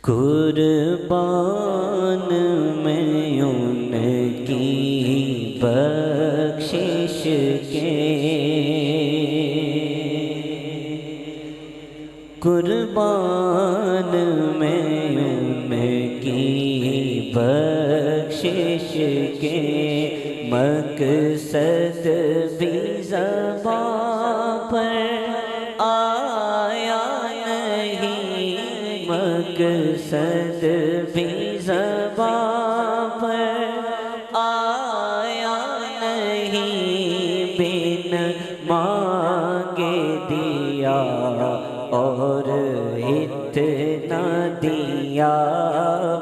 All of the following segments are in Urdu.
قربان میں ان کی بخشش کے، قربان میں ان کی بخشش کے، مقصد بھی زبان پر آیا نہیں، مقصد بھی زبان پر آیا نہیں، بن مانگے دیا اور اتنا دیا،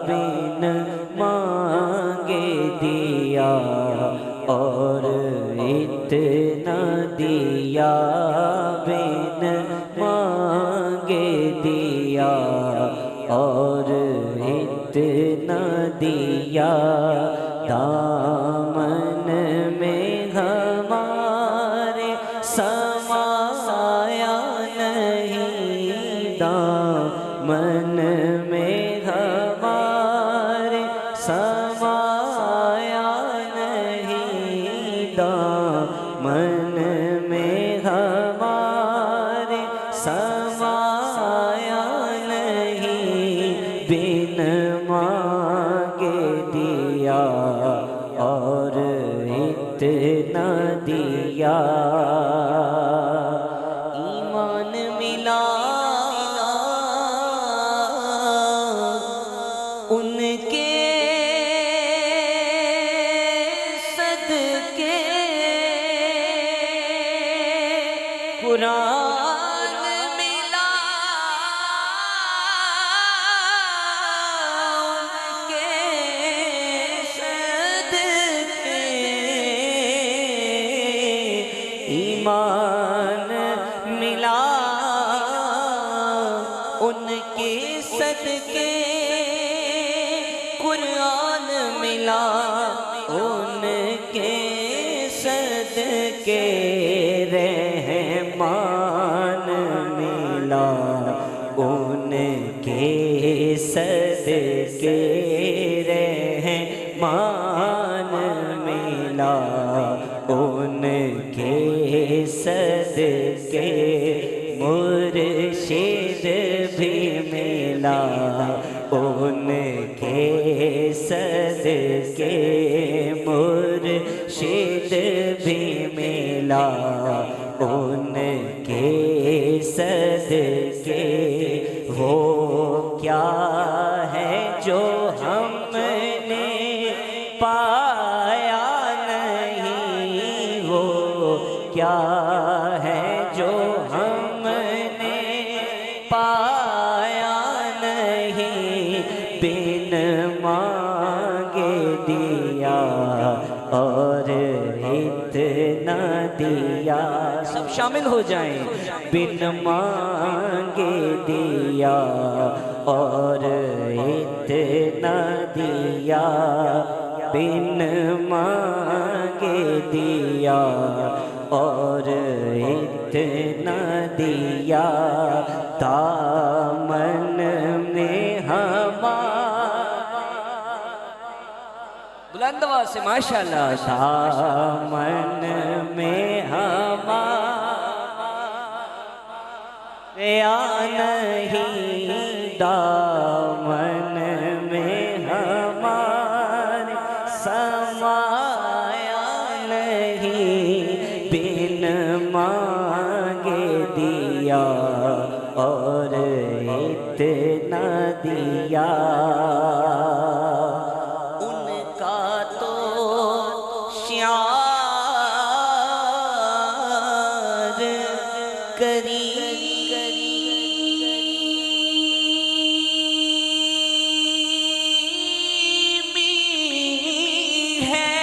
بن مانگے دیا اور اتنا دیا، بن مانگے دیا اور اتنا دیا، دامن میں ہمارے سمایا نہیں، دامن میں ہمارے سمایا نہیں، دامن میں ہمارے سمایا نہیں، بن مانگے دیا اور اتنا دیا، ایمان ملا ان کے صدقے، قرآن ملا ان کے صدقے، ایمان ملا ان کے صدقے، قرآن ملا ان کے صدقے، رحمان ملا ان کے صدقے، رحمان ملا ان کے صدقے، مرشد بھی ملا ان کے صدقے، مرشد بھی ملا ان کے صدقے، وہ کیا ہے جو ہم نے پایا نہیں، وہ کیا ہے جو ہم نے پایا نہیں، بن مانگے دیا اور اتنا دیا، سب شامل ہو جائیں، بن مانگے دیا اور اتنا دیا، بن مانگے دیا اور اتنا دیا، دامن میں ہمارے، بلند آواز سے ماشاءاللہ، دامن میں ہمارے نہیں، دامن میں ہمارے سمایا نہیں، بن مانگے دیا اور اتنا دیا، ان کا تو شعار کریمی ہے،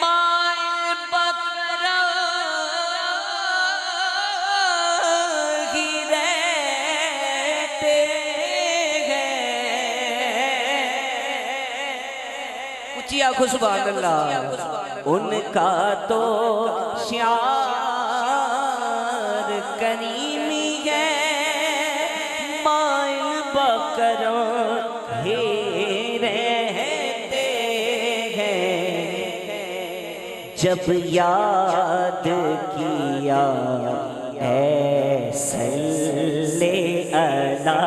مائے بکرا ہی رہتے اونچی آنکھوں سبحان اللہ، ان کا تو شعار کریمی ہے، کرو ہی رہتے ہیں، جب یاد کیا اے صلی اللہ،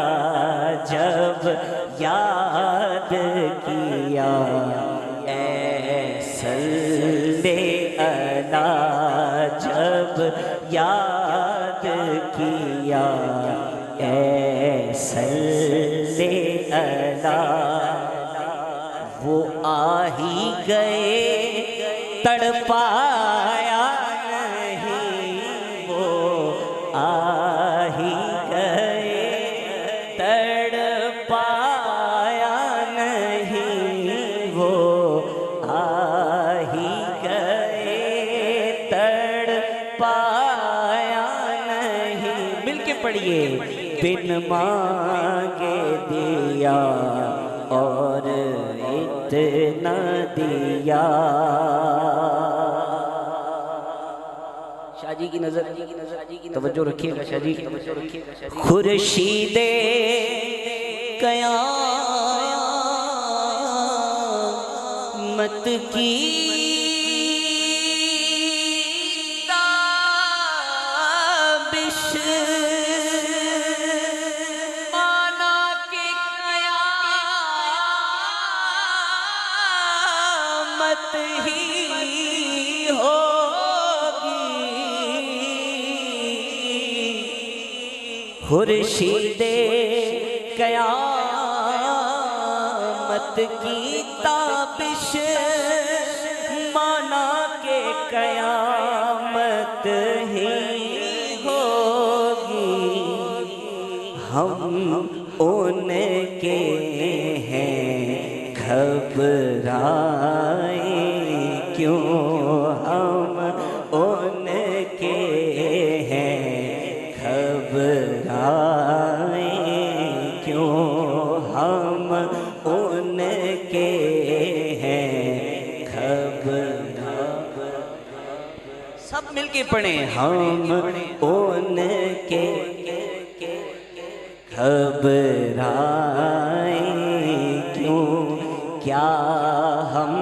جب یاد کیا اے صلی اللہ، جب یاد کیا اے صلی اللہ، وہ آ ہی گئے تڑپایا نہیں، وہ آ ہی گئے تڑپایا نہیں، وہ آ ہی گئے تڑپایا نہیں۔ مل کے پڑھیے، بن مانگے دیا اور اتنا دیا۔ شاہ جی کی نظر توجہ رکھیے گا، شاہ جی خورشید قیامت کی تابش، مانا کہ قیامت ہی خورشید قیامت کی تابش، مانا کہ قیامت ہی ہوگی، ہم ان کے ہیں گھبرائیں کیوں، ہم ان کے ہیں گھبرائیں کیوں، ہم ان کے ہیں سب مل کے پڑھیں، ہم ان کے گھبرائیں کیوں، کیا ہم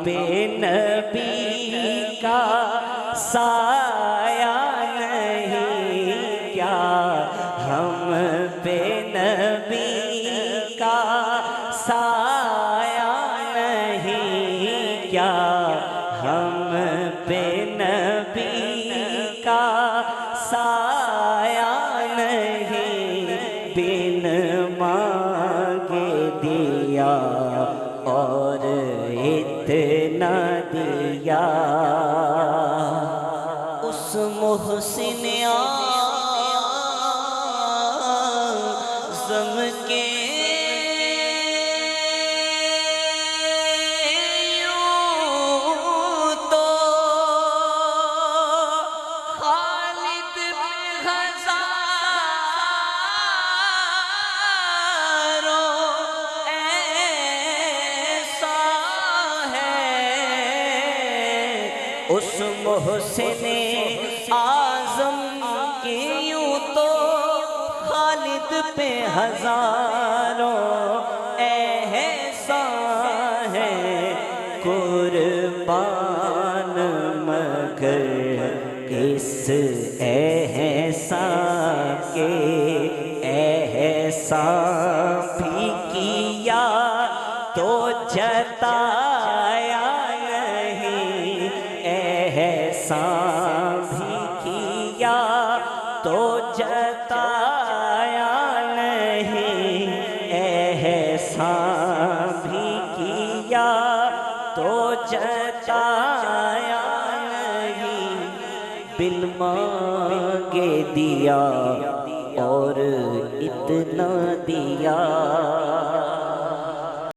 پہ نبی کا سایہ نہیں، کیا ہم پہ نبی کا سایہ نہیں، کیا ہم پہ نبی کا سایہ نہیں، بن مانگے دیا اور اتنا دیا۔ اس محسن اعظم کے یوں تو خالد ہزاروں ایسا ہے، اس محسن اعظم کی یوں تو خالد پہ ہزاروں احسان ہے، قربان مگر اس احسان کے، احسان بھی کیا تو جتایا نہیں، احسان بھی کیا تو جتایا نہیں، احسان بھی کیا تو جتایا نہیں، بن مانگے دیا اور اتنا دیا۔